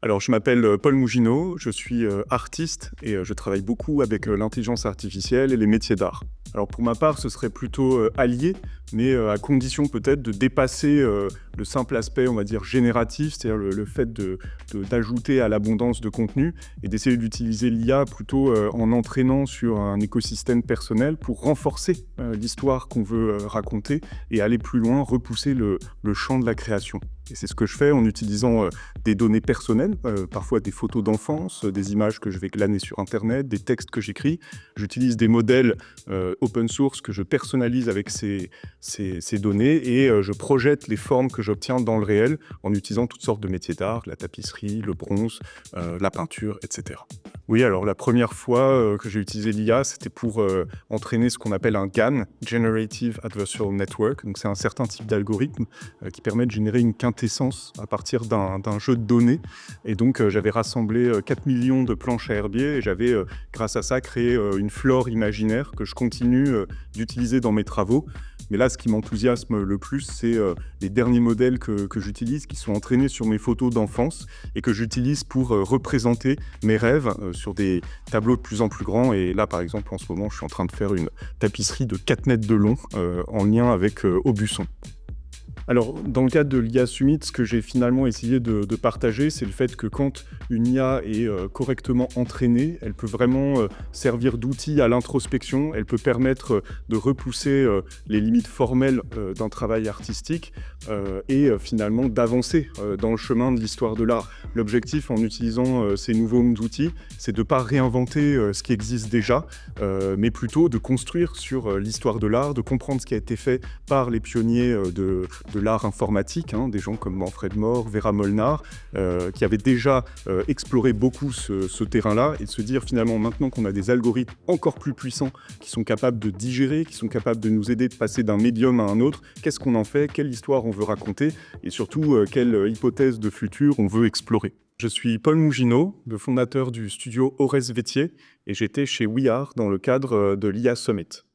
Alors, je m'appelle Paul Mougineau, je suis artiste et je travaille beaucoup avec l'intelligence artificielle et les métiers d'art. Alors, pour ma part, ce serait plutôt allié, mais à condition peut-être de dépasser le simple aspect, on va dire, génératif, c'est-à-dire le fait d'ajouter à l'abondance de contenu et d'essayer d'utiliser l'IA plutôt en entraînant sur un écosystème personnel pour renforcer l'histoire qu'on veut raconter et aller plus loin, repousser le champ de la création. Et c'est ce que je fais en utilisant des données personnelles, parfois des photos d'enfance, des images que je vais glaner sur Internet, des textes que j'écris. J'utilise des modèles open source que je personnalise avec ces données et je projette les formes que j'obtiens dans le réel en utilisant toutes sortes de métiers d'art, la tapisserie, le bronze, la peinture, etc. Oui, alors la première fois que j'ai utilisé l'IA, c'était pour entraîner ce qu'on appelle un GAN, Generative Adversarial Network. Donc c'est un certain type d'algorithme qui permet de générer une quintessence à partir d'un jeu de données. Et donc j'avais rassemblé 4 millions de planches à herbier et j'avais, grâce à ça, créé une flore imaginaire que je continue d'utiliser dans mes travaux. Mais là, ce qui m'enthousiasme le plus, c'est les derniers modèles que j'utilise, qui sont entraînés sur mes photos d'enfance et que j'utilise pour représenter mes rêves sur des tableaux de plus en plus grands. Et là, par exemple, en ce moment, je suis en train de faire une tapisserie de 4 mètres de long en lien avec Aubusson. Alors, dans le cadre de l'IA Summit, ce que j'ai finalement essayé de partager, c'est le fait que quand une IA est correctement entraînée, elle peut vraiment servir d'outil à l'introspection, elle peut permettre de repousser les limites formelles d'un travail artistique et finalement d'avancer dans le chemin de l'histoire de l'art. L'objectif en utilisant ces nouveaux outils, c'est de ne pas réinventer ce qui existe déjà, mais plutôt de construire sur l'histoire de l'art, de comprendre ce qui a été fait par les pionniers de l'art informatique, des gens comme Manfred Mohr, Vera Molnar, qui avaient déjà exploré beaucoup ce terrain-là, et de se dire finalement maintenant qu'on a des algorithmes encore plus puissants qui sont capables de digérer, qui sont capables de nous aider de passer d'un médium à un autre, qu'est-ce qu'on en fait, quelle histoire on veut raconter, et surtout quelle hypothèse de futur on veut explorer. Je suis Paul Mougineau, le fondateur du studio Aures Vétier, et j'étais chez We Are dans le cadre de l'IA Summit.